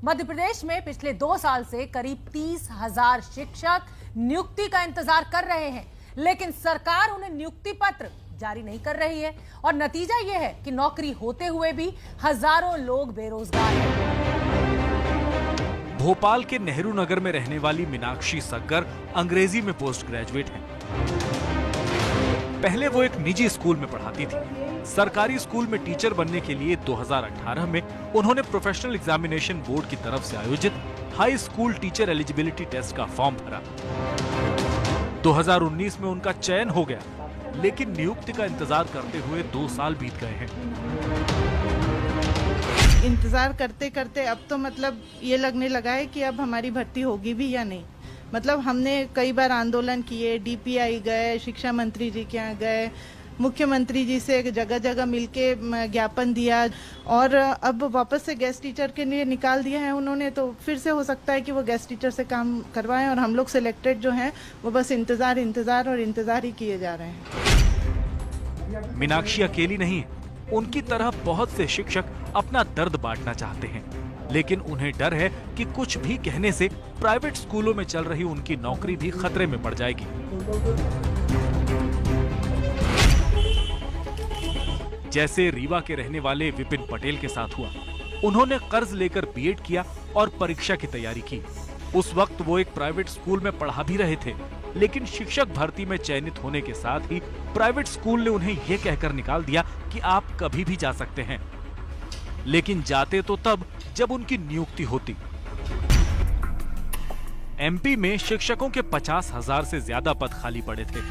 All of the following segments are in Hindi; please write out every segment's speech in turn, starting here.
मध्य प्रदेश में पिछले 2 साल से करीब 30,000 शिक्षक नियुक्ति का इंतजार कर रहे हैं, लेकिन सरकार उन्हें नियुक्ति पत्र जारी नहीं कर रही है और नतीजा यह है कि नौकरी होते हुए भी हजारों लोग बेरोजगार हैं। भोपाल के नेहरू नगर में रहने वाली मीनाक्षी सग्गर अंग्रेजी में पोस्ट ग्रेजुएट हैं। पहले वो एक निजी स्कूल में पढ़ाती थी। सरकारी स्कूल में टीचर बनने के लिए 2018 में उन्होंने प्रोफेशनल एग्जामिनेशन बोर्ड की तरफ से आयोजित high school teacher eligibility test का फॉर्म भरा। 2019 में उनका चयन हो गया, लेकिन नियुक्ति का इंतजार करते हुए 2 साल बीत गए हैं। इंतजार करते करते अब तो मतलब ये लगने लगा है कि अब हमारी भर्ती होगी भी या नहीं। मतलब हमने कई बार आंदोलन किए, डीपीआई गए, शिक्षा मंत्री जी के यहाँ गए, मुख्यमंत्री जी से जगह जगह मिलके ज्ञापन दिया और अब वापस से गेस्ट टीचर के लिए निकाल दिया है उन्होंने। तो फिर से हो सकता है कि वो गेस्ट टीचर से काम करवाएं और हम लोग सिलेक्टेड जो हैं वो बस इंतजार ही किए जा रहे हैं। मीनाक्षी अकेली नहीं है, उनकी तरह बहुत से शिक्षक अपना दर्द बांटना चाहते हैं, लेकिन उन्हें डर है कि कुछ भी कहने से प्राइवेट स्कूलों में चल रही उनकी नौकरी भी खतरे में पड़ जाएगी। जैसे रीवा के रहने वाले विपिन पटेल के साथ हुआ। उन्होंने कर्ज लेकर बीएड किया और परीक्षा की तैयारी की। उस वक्त वो एक प्राइवेट स्कूल में पढ़ा भी रहे थे, लेकिन शिक्षक भर्ती में चयनित होने के साथ ही प्राइवेट स्कूल ने उन्हें यह कहकर निकाल दिया कि आप कभी भी जा सकते हैं। लेकिन जाते तो तब जब उनकी नियुक्ति होती। एमपी में शिक्षकों के 50,000 से ज्यादा पद खाली पड़े थे।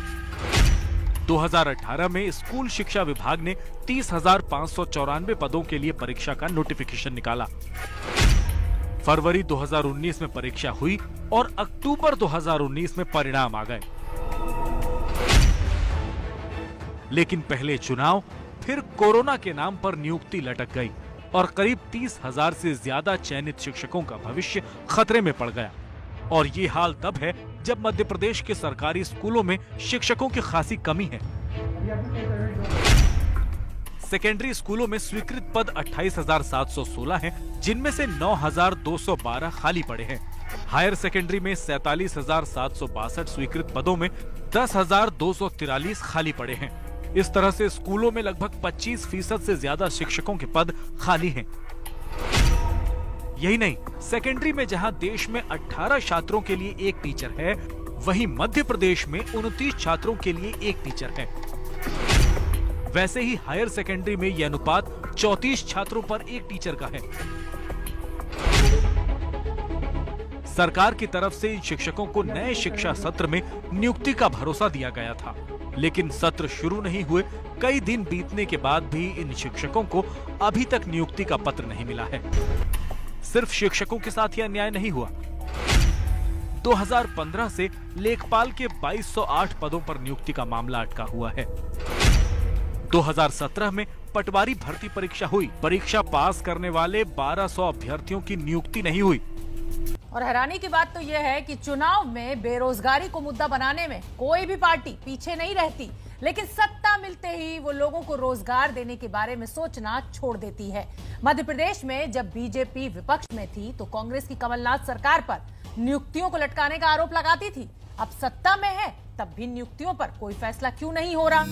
2018 में स्कूल शिक्षा विभाग ने 30,594 पदों के लिए परीक्षा का नोटिफिकेशन निकाला। फरवरी 2019 में परीक्षा हुई और अक्टूबर 2019 में परिणाम आ गए। लेकिन पहले चुनाव, फिर कोरोना के नाम पर नियुक्ति लटक गई और करीब 30,000 से ज्यादा चयनित शिक्षकों का भविष्य खतरे में पड़ गया। और ये हाल तब है जब मध्य प्रदेश के सरकारी स्कूलों में शिक्षकों की खासी कमी है। सेकेंडरी स्कूलों में स्वीकृत पद 28,716 हैं, जिनमें से 9,212 खाली पड़े हैं। हायर सेकेंडरी में 47,762 स्वीकृत पदों में 10,243 खाली पड़े हैं। इस तरह से स्कूलों में लगभग 25% से ज्यादा शिक्षकों के पद खाली हैं। यही नहीं, सेकेंडरी में जहां देश में 18 छात्रों के लिए एक टीचर है, वहीं मध्य प्रदेश में 29 छात्रों के लिए एक टीचर है। वैसे ही हायर सेकेंडरी में यह अनुपात 34 छात्रों पर एक टीचर का है। सरकार की तरफ से इन शिक्षकों को नए शिक्षा सत्र में नियुक्ति का भरोसा दिया गया था, लेकिन सत्र शुरू नहीं हुए कई दिन बीतने के बाद भी इन शिक्षकों को अभी तक नियुक्ति का पत्र नहीं मिला है। सिर्फ शिक्षकों के साथ यह अन्याय नहीं हुआ। 2015 से लेखपाल के 2208 पदों पर नियुक्ति का मामला अटका हुआ है। 2017 में पटवारी भर्ती परीक्षा हुई। परीक्षा पास करने वाले 1200 अभ्यर्थियों की नियुक्ति नहीं हुई। और हैरानी की बात तो यह है कि चुनाव में बेरोजगारी को मुद्दा बनाने में कोई भी पार्टी पीछे नहीं रहती, लेकिन सत्ता मिलते ही वो लोगों को रोजगार देने के बारे में सोचना छोड़ देती है। मध्य प्रदेश में जब बीजेपी विपक्ष में थी तो कांग्रेस की कमलनाथ सरकार पर नियुक्तियों को लटकाने का आरोप लगाती थी। अब सत्ता में है तब भी नियुक्तियों पर कोई फैसला क्यों नहीं हो रहा?